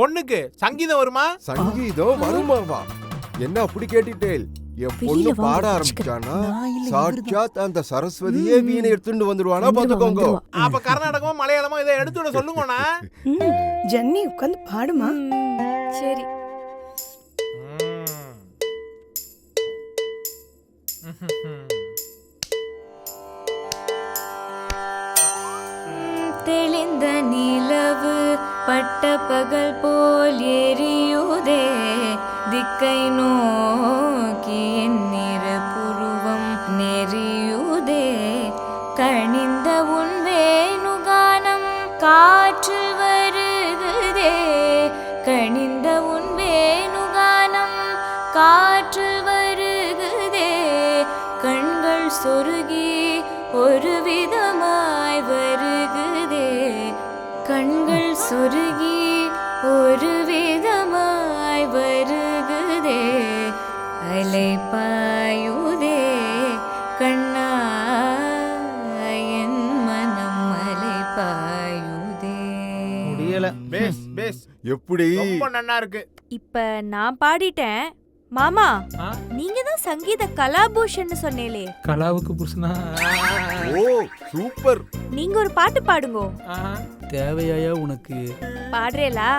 பொண்ணுக்கு சங்கீதம் வருமா? சங்கீதம் வருமாவா? என்ன அப்படி கேட்டுட்டேன்? என் பொண்ணு பாட ஆரம்பிச்சானா சாட்சாத் அந்த சரஸ்வதியே வீணை எடுத்துட்டு வந்துடுவானா பாத்துக்கோங்க. அப்ப கர்நாடகமோ மலையாளமோ இதை எடுத்துட சொல்லுங்கண்ணா. ஜன்னி உட்காந்து பாடுமா. சரி. தெளிந்த நிலவு பட்ட பகல் போல் எரியுதே, திக்கை நோக்கி நிற புருவம் நெறியுதே, கணிந்த உன் வேணுகானம் காற்றில் வருகுதே, கணிந்த உன் வேணுகானம் காற்றில் வருகுதே, கண்கள் சொருகி ஒரு விதமாய் வருகுதே, கண்கள் சொருகி ஒரு விதமாய் வருகுதே, அலை பாயுதே கண்ணா என் மனம் அலை பாயுதே. முடியல. பேஸ் பேஸ் எப்படி ரொம்ப நன்னா இருக்கு. இப்ப நான் பாடிட்டேன். மாமா, ஆ? நீங்க தான் சங்கீத கலாபூஷன் சொன்னேலே, கலாவுக்கு புருஷனா? ஓ சூப்பர். நீங்க ஒரு பாட்டு பாடுங்கோ. தேவையாயா உனக்கு? பாடுறேலா?